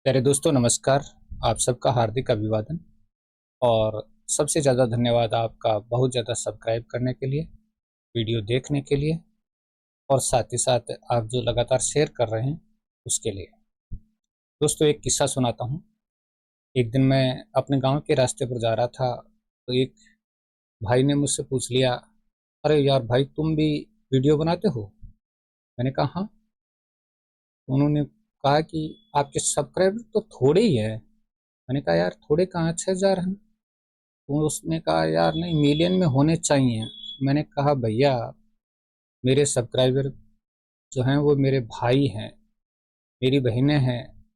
प्यारे दोस्तों नमस्कार। आप सबका हार्दिक अभिवादन और सबसे ज़्यादा धन्यवाद आपका बहुत ज़्यादा सब्सक्राइब करने के लिए, वीडियो देखने के लिए और साथ ही साथ आप जो लगातार शेयर कर रहे हैं उसके लिए। दोस्तों एक किस्सा सुनाता हूँ। एक दिन मैं अपने गांव के रास्ते पर जा रहा था तो एक भाई ने मुझसे पूछ लिया, अरे यार भाई तुम भी वीडियो बनाते हो? मैंने कहा हाँ। उन्होंने कहा कि आपके सब्सक्राइबर तो थोड़े ही हैं। मैंने कहा यार थोड़े कहाँ, 6,000 हैं। तो उसने कहा यार नहीं, मिलियन में होने चाहिए। मैंने कहा भैया मेरे सब्सक्राइबर जो हैं वो मेरे भाई हैं, मेरी बहनें हैं,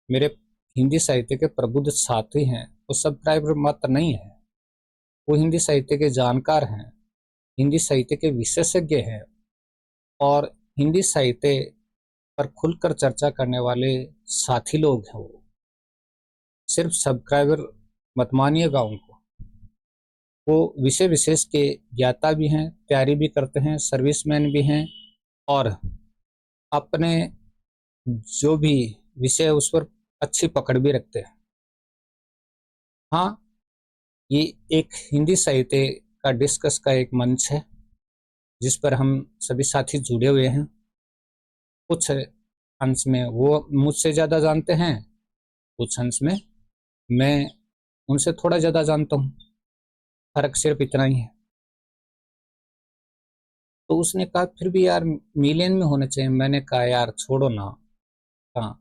मेरे हिंदी साहित्य के प्रबुद्ध साथी हैं। वो सब्सक्राइबर मात्र नहीं है, वो हिंदी साहित्य के जानकार हैं, हिंदी साहित्य के विशेषज्ञ हैं और हिंदी साहित्य पर खुलकर चर्चा करने वाले साथी लोग हैं। वो सिर्फ सब्सक्राइबर मत मानिएगा उनको, वो विषय विशेष के ज्ञाता भी हैं, तैयारी भी करते हैं, सर्विसमैन भी हैं और अपने जो भी विषय है उस पर अच्छी पकड़ भी रखते हैं। हाँ, ये एक हिंदी साहित्य का डिस्कस का एक मंच है जिस पर हम सभी साथी जुड़े हुए हैं। कुछ अंश में वो मुझसे ज़्यादा जानते हैं, कुछ अंश में मैं उनसे थोड़ा ज़्यादा जानता हूँ। फर्क सिर्फ इतना ही है। तो उसने कहा फिर भी यार मिलियन में होने चाहिए। मैंने कहा यार छोड़ो ना। हाँ,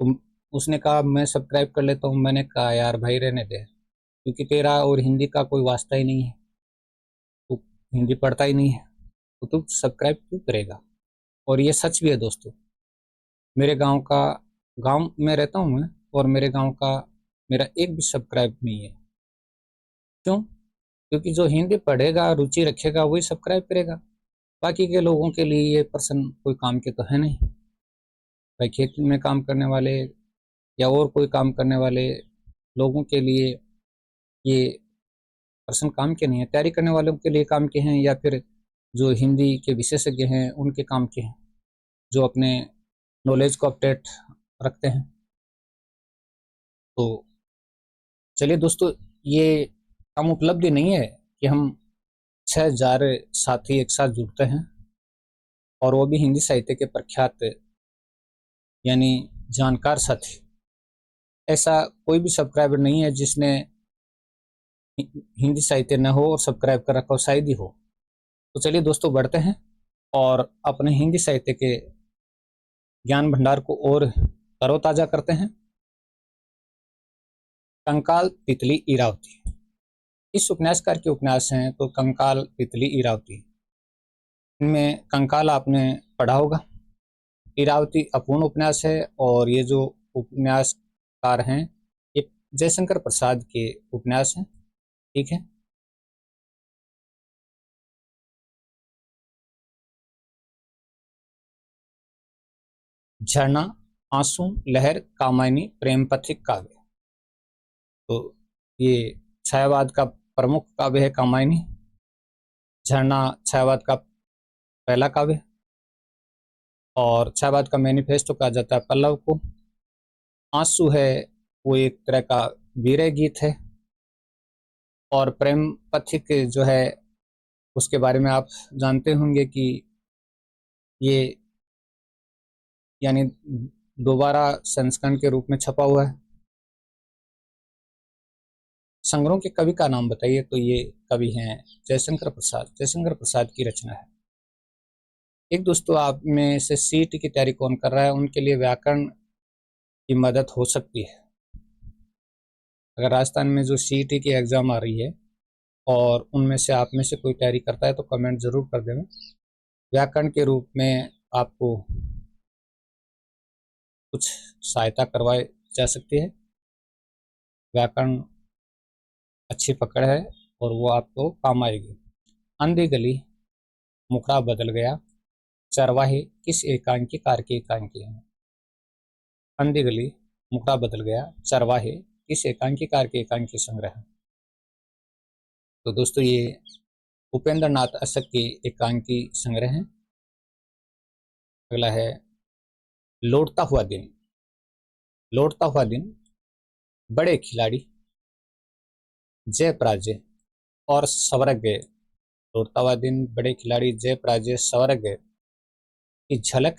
तो उसने कहा मैं सब्सक्राइब कर लेता हूँ। मैंने कहा यार भाई रहने दे, क्योंकि तेरा और हिंदी का कोई वास्ता ही नहीं है, तू हिंदी पढ़ता ही नहीं है, तो तू सब्सक्राइब क्यों करेगा। और ये सच भी है दोस्तों। मेरे गांव में रहता हूँ मैं, और मेरे गांव का मेरा एक भी सब्सक्राइब नहीं है। क्यों? क्योंकि जो हिंदी पढ़ेगा, रुचि रखेगा, वही सब्सक्राइब करेगा। बाकी के लोगों के लिए ये पर्सन कोई काम के तो है नहीं। भाई खेत में काम करने वाले या और कोई काम करने वाले लोगों के लिए ये पर्सन काम के नहीं है। तैयारी करने वालों के लिए काम के हैं, या फिर जो हिंदी के विशेषज्ञ हैं उनके काम के हैं, जो अपने नॉलेज को अपडेट रखते हैं। तो चलिए दोस्तों, ये कम उपलब्धि नहीं है कि हम 6,000 साथी एक साथ जुड़ते हैं, और वो भी हिंदी साहित्य के प्रख्यात यानी जानकार साथी। ऐसा कोई भी सब्सक्राइबर नहीं है जिसने हिंदी साहित्य न हो और सब्सक्राइब कर रखा हो, शायद ही हो। तो चलिए दोस्तों बढ़ते हैं और अपने हिंदी साहित्य के ज्ञान भंडार को और तरोताजा करते हैं। कंकाल तितली इरावती, इस उपन्यासकार के उपन्यास हैं तो कंकाल तितली इरावती। इनमें कंकाल आपने पढ़ा होगा, इरावती अपूर्ण उपन्यास है। और ये जो उपन्यासकार हैं ये जयशंकर प्रसाद के उपन्यास हैं। ठीक है। झरना, आंसू, लहर, कामायनी, प्रेम पथिक काव्य। तो ये छायावाद का प्रमुख काव्य है कामायनी। झरना छायावाद का पहला काव्य, और छायावाद का मैनिफेस्टो कहा जाता है पल्लव को। आंसू है वो एक तरह का वीरय गीत है। और प्रेम पथिक जो है उसके बारे में आप जानते होंगे कि ये यानी दोबारा संस्करण के रूप में छपा हुआ है। संग्रहों के कवि का नाम बताइए, तो ये कवि हैं जयशंकर प्रसाद। जयशंकर प्रसाद की रचना है। एक दोस्तों आप में से सीईटी की तैयारी कौन कर रहा है, उनके लिए व्याकरण की मदद हो सकती है। अगर राजस्थान में जो सीईटी की एग्जाम आ रही है और उनमें से आप में से कोई तैयारी करता है तो कमेंट जरूर कर देना। व्याकरण के रूप में आपको कुछ सहायता करवाई जा सकती है। व्याकरण अच्छी पकड़ है और वो आपको काम आएगी। अंधी गली, मुखड़ा बदल गया, चरवाहे किस एकांकी कार के एकांकी हैं। अंधी गली, मुखड़ा बदल गया, चरवाहे किस एकांकी कार के एकांकी संग्रह हैं। तो दोस्तों ये उपेंद्र नाथ अशक के एकांकी संग्रह हैं। अगला है लौटता हुआ दिन। लौटता हुआ दिन, बड़े खिलाड़ी, जय पराजय और स्वर्ग गए। लौटता हुआ दिन, बड़े खिलाड़ी, जय पराजय, स्वर्ग गए की झलक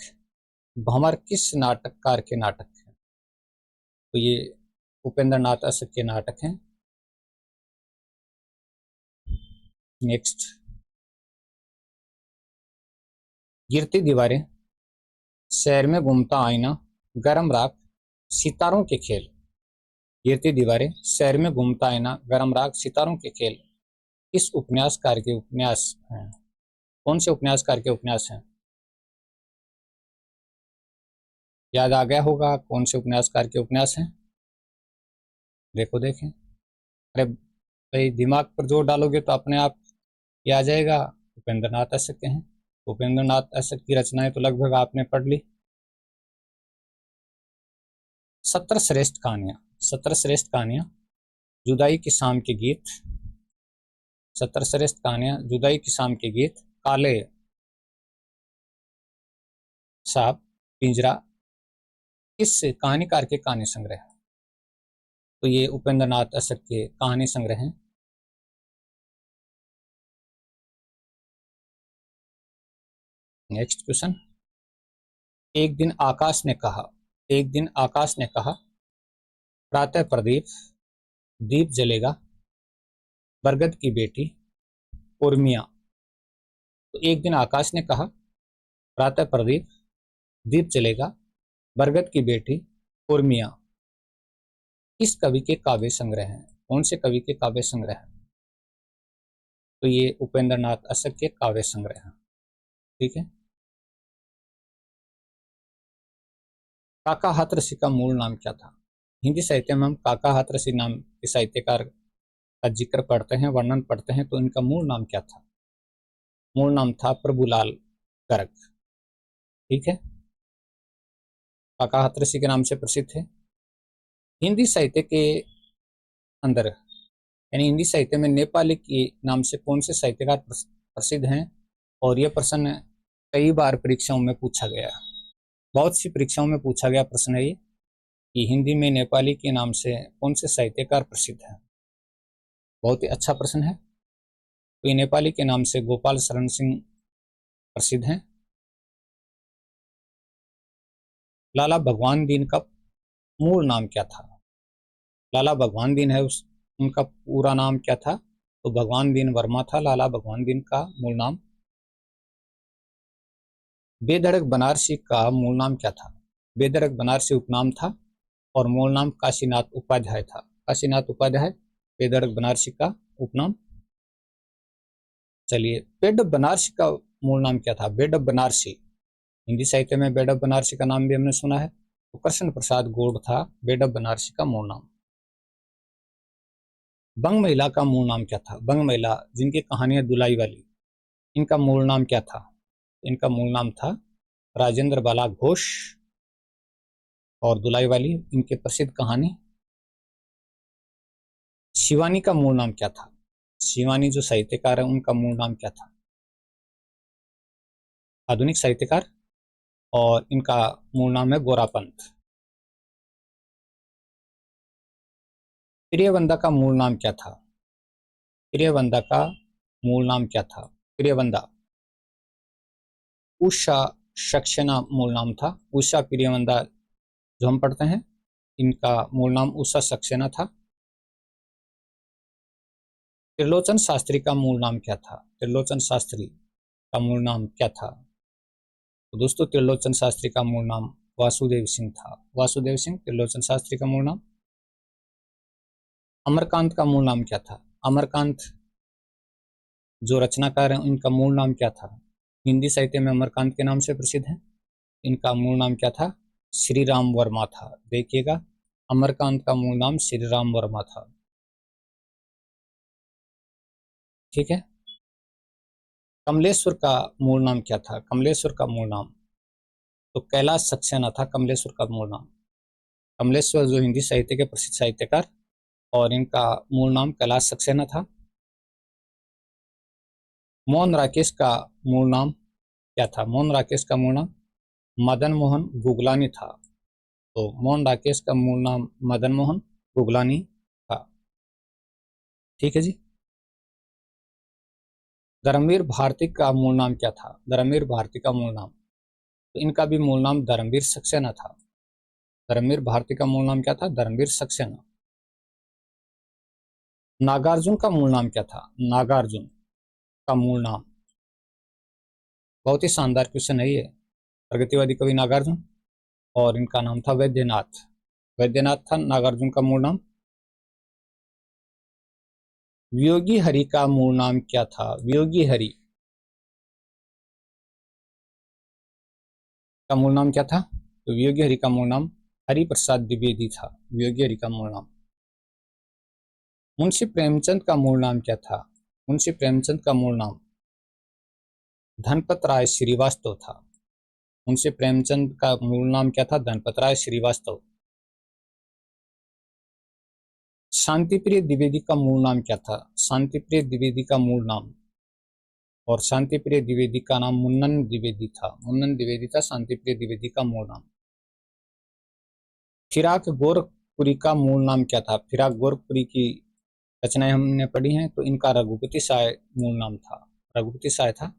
भंवर किस नाटककार के नाटक है? तो ये उपेंद्र नाथ अशोक के नाटक हैं। नेक्स्ट, गिरती दीवारें, शहर में घूमता आईना, गरम राख, सितारों के खेल। गिरती दीवारें, शहर में घूमता आईना, गरम राख, सितारों के खेल किस उपन्यासकार के उपन्यास हैं? कौन से उपन्यासकार के उपन्यास हैं? याद आ गया होगा कौन से उपन्यासकार के उपन्यास हैं? देखो देखें। अरे भाई, दिमाग पर जोर डालोगे तो अपने आप ये आ जाएगा। उपेंद्र नाथ अशोक के हैं। उपेंद्र नाथ अशोक की रचनाएं तो लगभग आपने पढ़ ली। 17 श्रेष्ठ कहानियां, 17 श्रेष्ठ कहानियां, जुदाई की शाम के गीत, 17 श्रेष्ठ कहानियां, जुदाई की शाम के गीत, काले सांप, पिंजरा किस कहानीकार के कहानी संग्रह? तो ये उपेंद्र नाथ अशोक के कहानी संग्रह हैं। नेक्स्ट क्वेश्चन, एक दिन आकाश ने कहा, एक दिन आकाश ने कहा, प्रातः प्रदीप, दीप जलेगा, बरगद की बेटी, उर्मिया। तो एक दिन आकाश ने कहा, प्रातः प्रदीप, दीप जलेगा, बरगद की बेटी, उर्मिया किस कवि के काव्य संग्रह हैं? कौन से कवि के काव्य संग्रह हैं? तो ये उपेंद्र नाथ अशोक के काव्य संग्रह हैं। ठीक है। काका हाथ ऋषि का मूल नाम क्या था? हिंदी साहित्य में हम काका हाथ ऋषि नाम के साहित्यकार का जिक्र पढ़ते हैं, वर्णन पढ़ते हैं, तो इनका मूल नाम क्या था? मूल नाम था प्रभुलाल गर्ग। ठीक है। काका हाथ ऋषि के नाम से प्रसिद्ध है। हिंदी साहित्य के अंदर, यानी हिंदी साहित्य में नेपाली के नाम से कौन से साहित्यकार प्रसिद्ध हैं? और यह प्रश्न कई बार परीक्षाओं में पूछा गया है। बहुत सी परीक्षाओं में पूछा गया प्रश्न है ये कि हिंदी में नेपाली के नाम से कौन से साहित्यकार प्रसिद्ध हैं। बहुत ही अच्छा प्रश्न है। तो ये नेपाली के नाम से गोपाल शरण सिंह प्रसिद्ध हैं। लाला भगवान दीन का मूल नाम क्या था? लाला भगवान दीन है, उस उनका पूरा नाम क्या था? तो भगवान दीन वर्मा था लाला भगवान दीन का मूल नाम। बेधड़क बनारसी का मूल नाम क्या था? बेधड़क बनारसी उपनाम था और मूल नाम काशीनाथ उपाध्याय था। काशीनाथ उपाध्याय बेधड़क बनारसी का उपनाम। चलिए, बेड ऑफ बनारसी का मूल नाम क्या था? बेड ऑफ बनारसी, हिंदी साहित्य में बेड ऑफ बनारसी का नाम भी हमने सुना है। तो कृष्ण प्रसाद गौड़ था बेड ऑफ बनारसी का मूल नाम। बंग महिला का मूल नाम क्या था? बंग महिला जिनकी कहानियां दुलाई वाली, इनका मूल नाम क्या था? इनका मूल नाम था राजेंद्र बाला घोष। और दुलाई वाली इनकी प्रसिद्ध कहानी। शिवानी का मूल नाम क्या था? शिवानी जो साहित्यकार है उनका मूल नाम क्या था? आधुनिक साहित्यकार, और इनका मूल नाम है गोरापंत। प्रियवंदा का मूल नाम क्या था? प्रियवंदा का मूल नाम क्या था? प्रियवंदा, उषा सक्सेना मूल नाम था। उषा प्रियवंदा जो हम पढ़ते हैं, इनका मूल नाम उषा सक्सेना था। त्रिलोचन शास्त्री का मूल नाम क्या था? त्रिलोचन शास्त्री का मूल नाम क्या था? तो दोस्तों, त्रिलोचन शास्त्री का मूल नाम वासुदेव सिंह था। वासुदेव सिंह त्रिलोचन शास्त्री का मूल नाम। अमरकांत का मूल नाम क्या था? अमरकांत जो रचनाकार हैं उनका मूल नाम क्या था? हिंदी साहित्य में अमरकांत के नाम से प्रसिद्ध है। इनका मूल नाम क्या था? श्री राम वर्मा था। देखिएगा, अमरकांत का मूल नाम श्री राम वर्मा था। ठीक है। कमलेश्वर का मूल नाम क्या था? कमलेश्वर का मूल नाम तो कैलाश सक्सेना था। कमलेश्वर का मूल नाम, कमलेश्वर जो हिंदी साहित्य के प्रसिद्ध साहित्यकार, और इनका मूल नाम कैलाश सक्सेना था। मोहन राकेश का मूल नाम क्या था? मोहन राकेश का मूल नाम मदन मोहन गुगलानी था। तो मोहन राकेश का मूल नाम मदन मोहन गुगलानी था। ठीक है जी। धर्मवीर भारती का मूल नाम क्या था? धर्मवीर भारती का मूल नाम, तो इनका भी मूल नाम धर्मवीर सक्सेना था। धर्मवीर भारती का मूल नाम क्या था? धर्मवीर सक्सेना। नागार्जुन का मूल नाम क्या था? नागार्जुन का मूल नाम, बहुत ही शानदार क्वेश्चन है ये। प्रगतिवादी कवि नागार्जुन, और इनका नाम था वैद्यनाथ। वैद्यनाथ था नागार्जुन का मूल नाम। वियोगी हरि का मूल नाम क्या था? वियोगी हरि का मूल नाम क्या था? तो वियोगी हरि का मूल नाम हरि प्रसाद द्विवेदी था। वियोगी हरि का मूल नाम। मुंशी प्रेमचंद का मूल नाम क्या था? मुंशी प्रेमचंद का मूल नाम धनपत राय श्रीवास्तव था। मुंशी प्रेमचंद का मूल नाम क्या था? धनपत राय श्रीवास्तव। शांतिप्रिय द्विवेदी का मूल नाम क्या था? शांतिप्रिय द्विवेदी का मूल नाम, और शांतिप्रिय द्विवेदी का नाम मुन्नन द्विवेदी था। मुन्नन द्विवेदी था शांतिप्रिय द्विवेदी का मूल नाम। फिराक गोरखपुरी का मूल नाम क्या था? फिराक गोरखपुरी की रचनाएं हमने पढ़ी हैं, तो इनका रघुपति साय मूल नाम था। रघुपति साय था।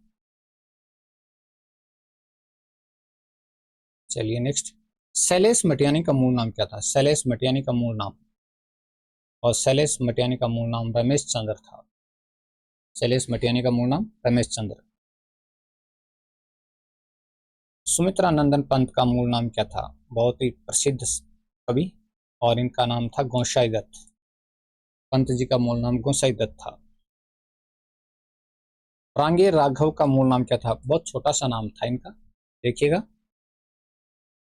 चलिए नेक्स्ट, शैलेश मटियानी का मूल नाम क्या था? शैलेश मटियानी का मूल नाम, और शैलेश मटियानी का मूल नाम रमेश चंद्र था। शैलेश मटियानी का मूल नाम रमेश चंद्र। सुमित्रा नंदन पंत का मूल नाम क्या था? बहुत ही प्रसिद्ध कवि, और इनका नाम था गोसाई दत्त। पंत जी का मूल नाम गोसाई दत्त था। रांगे राघव का मूल नाम क्या था? बहुत छोटा सा नाम था इनका, देखिएगा,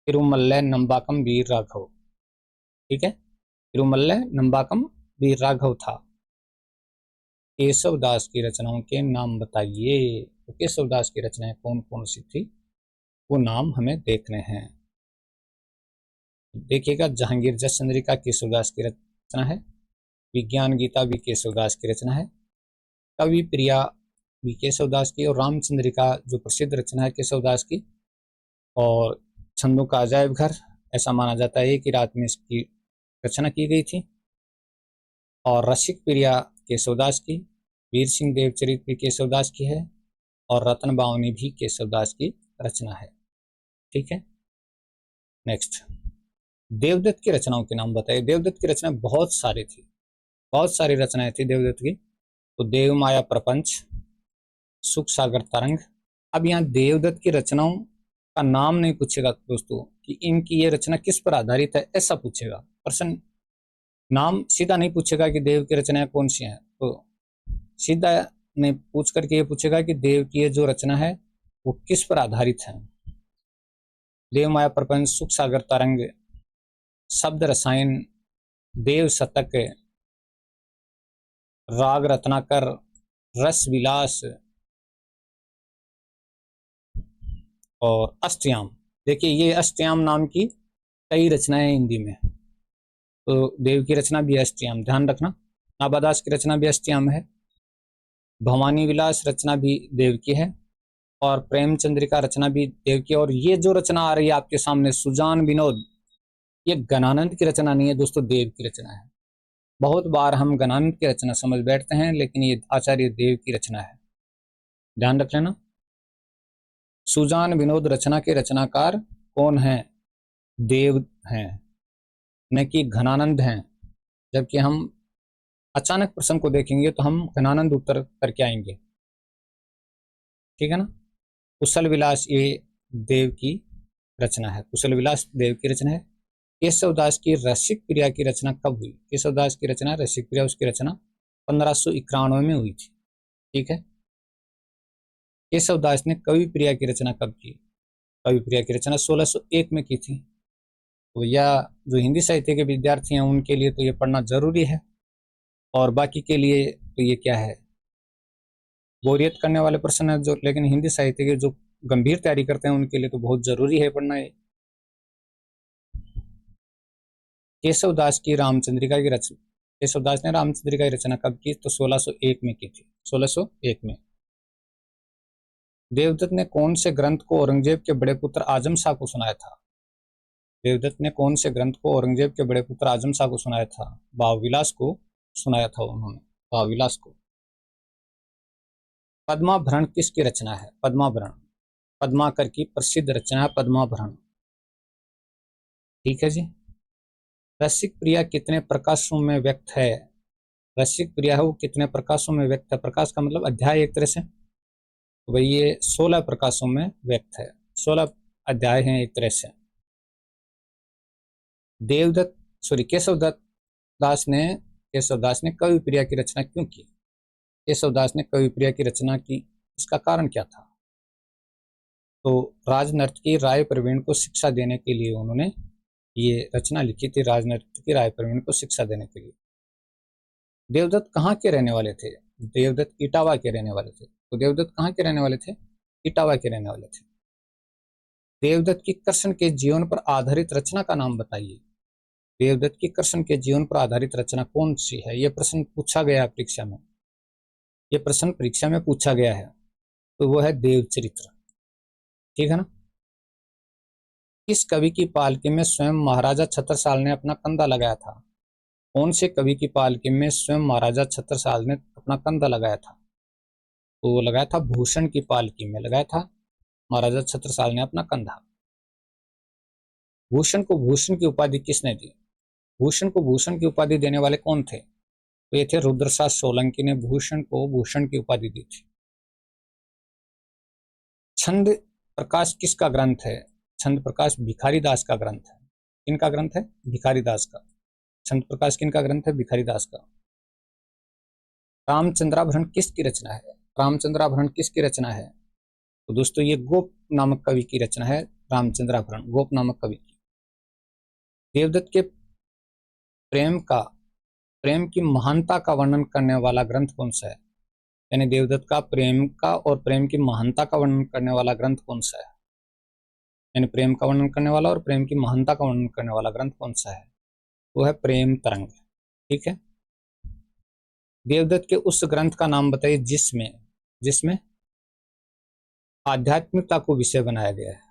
तिरुमल्लै नंबाकम वीर राघव। ठीक है, तिरुमल्लै नंबाकम वीर राघव था। केशव दास की रचनाओं के नाम बताइए। तो केशव दास की रचनाएं कौन कौन सी थी, वो नाम हमें देखने हैं। देखिएगा, जहांगीर जस चंद्रिका केशव दास की रचना है। विज्ञान गीता भी केशव दास की रचना है। कवि प्रिया भी केशव दास की, और रामचंद्रिका जो प्रसिद्ध रचना है केशव दास की। और छंदों का अजायब घर, ऐसा माना जाता है कि रात में इसकी रचना की गई थी। और रसिक प्रिया केशवदास की। वीर सिंह देवचरित भी केशवदास की है, और रतन बावनी भी केशवदास की रचना है। ठीक है, नेक्स्ट, देवदत्त की रचनाओं के नाम बताइए। देवदत्त की रचना बहुत सारी थी, बहुत सारी रचनाएं थी देवदत्त की। तो देव माया प्रपंच, सुख सागर तरंग। अब यहाँ देवदत्त की रचनाओं का नाम नहीं पूछेगा दोस्तों कि इनकी ये रचना किस पर आधारित है, ऐसा पूछेगा प्रश्न। नाम सीधा नहीं पूछेगा कि देव की रचनाएं कौन सी हैं, तो सीधा नहीं पूछ करके ये पूछेगा कि देव की ये जो रचना है वो किस पर आधारित है। देव माया प्रपंच, सुख सागर तरंग, शब्द रसायन, देव शतक, राग रत्नाकर, रस विलास, और अष्टयाम। देखिए, ये अष्टयाम नाम की कई रचनाएं हिंदी में, तो देव की रचना भी अष्टयाम, ध्यान रखना। नाबादास की रचना भी अष्टयाम है। भवानी विलास रचना भी देव की है, और प्रेमचंद्रिका रचना भी देव की। और ये जो रचना आ रही है आपके सामने, सुजान विनोद, ये गणानंद की रचना नहीं है दोस्तों, देव की रचना है। बहुत बार हम गणानंद की रचना समझ बैठते हैं, लेकिन ये आचार्य देव की रचना है, ध्यान रख लेना। सुजान विनोद रचना के रचनाकार कौन है? देव हैं, न कि घनानंद हैं। जबकि हम अचानक प्रश्न को देखेंगे तो हम घनानंद उत्तर करके आएंगे। ठीक है ना। कुशल विलास ये देव की रचना है, कुशल विलास देव की रचना है। केशवदास की रसिक प्रिया की रचना कब हुई? केशवदास की रचना रसिक प्रिया, उसकी रचना 1591 में हुई थी। ठीक है। केशवदास ने कवि प्रिया की रचना कब की? कवि प्रिया की रचना 1601 में की थी। तो यह जो हिंदी साहित्य के विद्यार्थी हैं उनके लिए तो ये पढ़ना जरूरी है, और बाकी के लिए तो ये क्या है, बोरियत करने वाले प्रश्न है जो, लेकिन हिंदी साहित्य के जो गंभीर तैयारी करते हैं उनके लिए तो बहुत जरूरी है पढ़ना ये। केशवदास की रामचंद्रिका की रचना, केशवदास ने रामचंद्रिका की रचना कब की? तो 1601 में की थी, 1601 में। देवदत्त ने कौन से ग्रंथ को औरंगजेब के बड़े पुत्र आजम शाह को सुनाया था? देवदत्त ने कौन से ग्रंथ को औरंगजेब के बड़े पुत्र आजम शाह को सुनाया था? भावविलास को सुनाया था उन्होंने, भावविलास को। पद्माभरण किसकी रचना है? पद्माभरण पद्माकर की प्रसिद्ध रचना है पद्माभरण। ठीक है जी। रसिक प्रिया कितने प्रकाशों में व्यक्त है? रसिक प्रिया है वो कितने प्रकाशों में व्यक्त है? प्रकाश का मतलब अध्याय एक तरह से, तो भाई ये 16 प्रकाशों में व्यक्त है, 16 अध्याय हैं एक तरह से। देवदत्त सॉरी केशवदास ने कवि प्रिया की रचना क्यों की? केशवदास ने कवि प्रिया की रचना की, इसका कारण क्या था? तो राजनर्तकी राय प्रवीण को शिक्षा देने के लिए उन्होंने ये रचना लिखी थी, राजनर्तकी राय प्रवीण को शिक्षा देने के लिए। देवदत्त कहाँ के रहने वाले थे? देवदत्त इटावा के रहने वाले थे। तो देवदत्त कहाँ के रहने वाले थे? इटावा के रहने वाले थे। देवदत्त की कृष्ण के जीवन पर आधारित रचना का नाम बताइए। देवदत्त की कृष्ण के जीवन पर आधारित रचना कौन सी है? यह प्रश्न पूछा गया परीक्षा में, यह प्रश्न परीक्षा में पूछा गया है, तो वो है देवचरित्र। ठीक है ना। किस कवि की पालकी में स्वयं महाराजा छत्रसाल ने अपना कंधा लगाया था? कौन से कवि की पालकी में स्वयं महाराजा छत्रसाल ने अपना कंधा लगाया था? तो वो लगाया था भूषण की पालकी में लगाया था महाराजा छत्रसाल ने अपना कंधा। भूषण को भूषण की उपाधि किसने दी? भूषण को भूषण की उपाधि देने वाले कौन थे? तो ये थे रुद्रसाद सोलंकी ने भूषण को भूषण की उपाधि दी थी। छंद प्रकाश किसका ग्रंथ है? छंद प्रकाश भिखारी दास का ग्रंथ है। किनका ग्रंथ है? भिखारी दास का। छंद प्रकाश किनका ग्रंथ है? भिखारी दास का। रामचंद्राभरण किसकी रचना है? रामचंद्राभरण किसकी रचना है? तो दोस्तों ये गोप नामक कवि की रचना है, रामचंद्राभरण गोप नामक कवि की। देवदत्त के प्रेम की महानता का वर्णन करने वाला ग्रंथ कौन सा है? यानी देवदत्त का प्रेम का और प्रेम की महानता का वर्णन करने वाला ग्रंथ कौन सा है? यानी प्रेम का वर्णन करने वाला और प्रेम की महानता का वर्णन करने वाला ग्रंथ कौन सा है? वो है प्रेम तरंग। ठीक है। देवदत्त के उस ग्रंथ का नाम बताइए जिसमें आध्यात्मिकता को विषय बनाया गया है।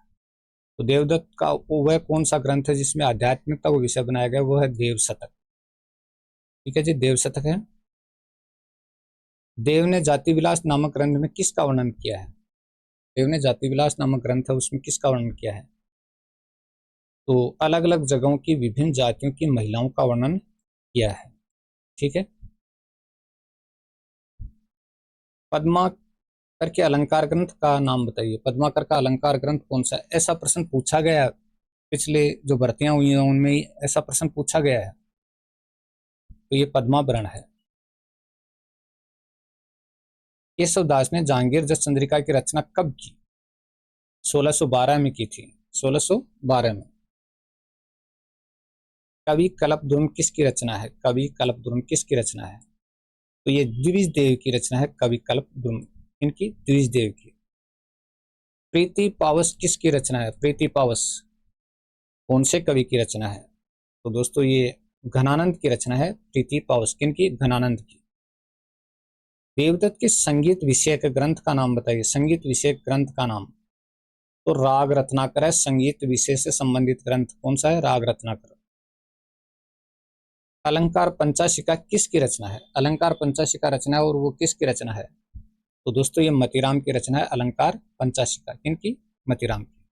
तो देवदत्त का वह कौन सा ग्रंथ है जिसमें आध्यात्मिकता को विषय बनाया गया? वो है देव शतक। ठीक है जी, देव शतक है। देव ने जाति विलास नामक ग्रंथ में किसका वर्णन किया है? देव ने जाति विलास नामक ग्रंथ है उसमें किसका वर्णन किया है? तो अलग अलग जगहों की विभिन्न जातियों की महिलाओं का वर्णन किया है। ठीक है। पद्माकर के अलंकार ग्रंथ का नाम बताइए। पद्माकर का अलंकार ग्रंथ कौन सा है? ऐसा प्रश्न पूछा गया है, पिछले जो भर्तियां हुई हैं उनमें ऐसा प्रश्न पूछा गया है, तो ये पद्माभरण है। केशवदास ने जहांगीर जस चंद्रिका की रचना कब की? 1612 में की थी, 1612 में। कवि कल्पद्रुम किसकी रचना है? कवि कल्पद्रुम किसकी रचना है? तो ये द्विजदेव की रचना है, कवि कल्पद्रुम। इनकी द्विजदेव की। प्रीति पावस किसकी रचना है? प्रीति पावस कौन से कवि की रचना है? तो दोस्तों ये घनानंद की रचना है, प्रीति पावस। किनकी? घनानंद की। देवदत्त के संगीत विषयक ग्रंथ का नाम बताइए। संगीत विषयक ग्रंथ का नाम तो राग रत्नाकर है। संगीत विषय से संबंधित ग्रंथ कौन सा है? राग रत्नाकर। अलंकार पंचाशिका किसकी रचना है? अलंकार पंचाशिका रचना है और वो किसकी रचना है? तो दोस्तों ये मतीराम की रचना है, अलंकार पंचाशिका। किनकी? मतीराम की।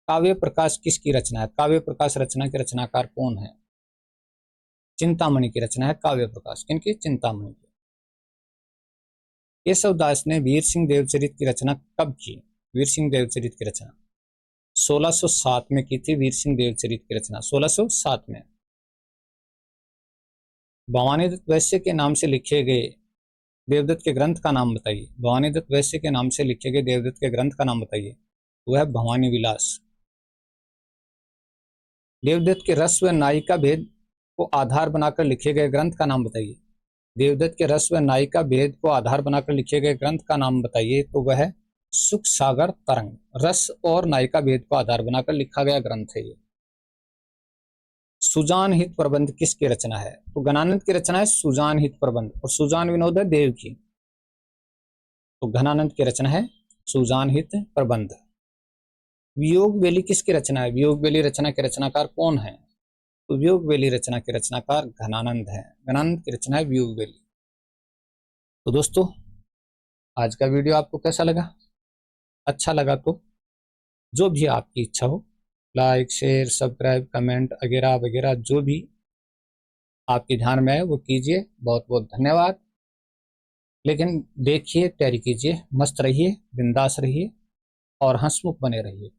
काव्य प्रकाश किसकी रचना है? काव्य प्रकाश रचना के रचनाकार कौन है? चिंतामणि की रचना है काव्य प्रकाश। किनकी? चिंतामणि की। केशवदास ने वीर सिंह देवचरित की रचना कब की? वीर सिंह देवचरित की रचना 1607 में की थी। वीर सिंह देवचरित की रचना 1607 में। भवानी दत्त वैश्य के नाम से लिखे गए देवदत्त के ग्रंथ का नाम बताइए। भवानी दत्त वैश्य के नाम से लिखे गए देवदत्त के ग्रंथ का नाम बताइए। वह है भवानी विलास। देवदत्त के रस व नायिका भेद को आधार बनाकर लिखे गए ग्रंथ का नाम बताइए। देवदत्त के रस व नायिका भेद को आधार बनाकर लिखे गए ग्रंथ का नाम बताइए। तो वह है सुख सागर तरंग। रस और नायिका भेद को आधार बनाकर लिखा गया ग्रंथ है ये। सुजान हित प्रबंध किसकी रचना है? तो घनानंद की रचना है सुजान हित प्रबंध, और सुजान विनोद है देव की। तो घनानंद की रचना है सुजान हित प्रबंध। वियोग वेली किसकी रचना है? वियोग वेली रचना के रचनाकार कौन है? तो वियोग वेली रचना के रचनाकार घनानंद है। घनानंद की रचना है वियोग वेली। तो दोस्तों, आज का वीडियो आपको कैसा लगा? अच्छा लगा तो जो भी आपकी इच्छा हो, लाइक, शेयर, सब्सक्राइब, कमेंट वगैरह वगैरह जो भी आपके ध्यान में है वो कीजिए। बहुत बहुत धन्यवाद। लेकिन देखिए, तैयारी कीजिए, मस्त रहिए, बिंदास रहिए और हंसमुख बने रहिए।